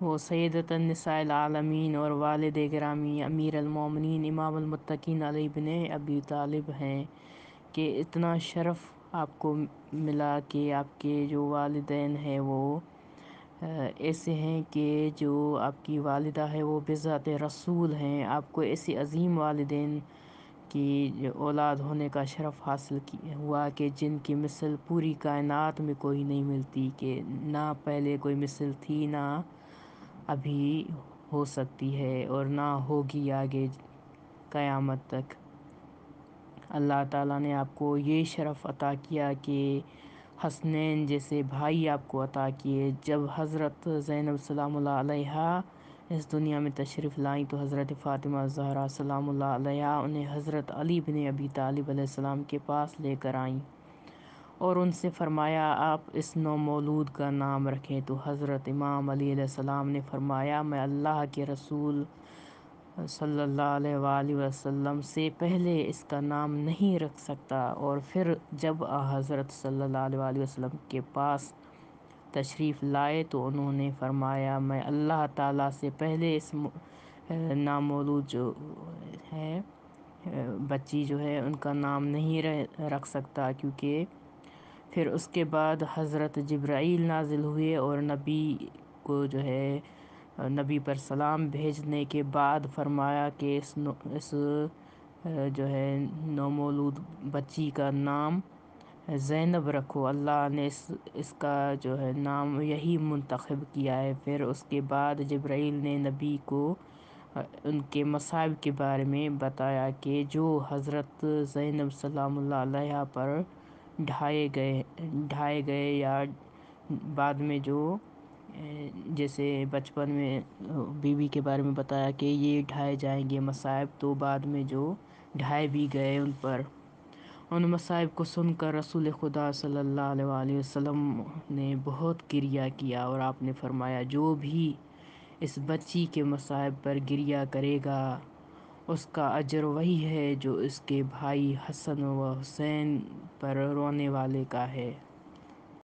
وہ سیدۃ النساء العالمین اور والد گرامی امیر المومنین امام المتقین علی بن ابی طالب ہیں کہ اتنا شرف آپ کو ملا کہ آپ کے جو والدین ہیں وہ ایسے ہیں کہ جو آپ کی والدہ ہے وہ بذات رسول ہیں. آپ کو ایسے عظیم والدین کی اولاد ہونے کا شرف حاصل ہوا کہ جن کی مثل پوری کائنات میں کوئی نہیں ملتی، کہ نہ پہلے کوئی مثل تھی، نہ ابھی ہو سکتی ہے اور نہ ہوگی آگے قیامت تک. اللہ تعالیٰ نے آپ کو یہ شرف عطا کیا کہ حسنین جیسے بھائی آپ کو عطا کیے. جب حضرت زینب سلام اللہ علیہا اس دنیا میں تشریف لائیں تو حضرت فاطمہ زہرا سلام اللہ علیہا انہیں حضرت علی بن ابی طالب علیہ السلام کے پاس لے کر آئیں اور ان سے فرمایا آپ اس نو مولود کا نام رکھیں. تو حضرت امام علی علیہ السلام نے فرمایا میں اللہ کے رسول صلی اللہ علیہ وآلہ وسلم سے پہلے اس کا نام نہیں رکھ سکتا. اور پھر جب حضرت صلی اللہ علیہ وآلہ وسلم کے پاس تشریف لائے تو انہوں نے فرمایا میں اللہ تعالیٰ سے پہلے اس نامولود جو ہے بچی جو ہے ان کا نام نہیں رکھ سکتا، کیونکہ پھر اس کے بعد حضرت جبرائیل نازل ہوئے اور نبی کو جو ہے نبی پر سلام بھیجنے کے بعد فرمایا کہ اس جو ہے نومولود بچی کا نام زینب رکھو. اللہ نے اس کا جو ہے نام یہی منتخب کیا ہے. پھر اس کے بعد جبرائیل نے نبی کو ان کے مصائب کے بارے میں بتایا کہ جو حضرت زینب سلام اللہ علیہ پر ڈھائے گئے یا بعد میں جو جیسے بچپن میں بیوی کے بارے میں بتایا کہ یہ ڈھائے جائیں گے مصائب، تو بعد میں جو ڈھائے بھی گئے ان پر. ان مصائب کو سن کر رسول خدا صلی اللہ علیہ وآلہ وسلم نے بہت گریہ کیا اور آپ نے فرمایا جو بھی اس بچی کے مصائب پر گریہ کرے گا اس کا اجر وہی ہے جو اس کے بھائی حسن و حسین پر رونے والے کا ہے.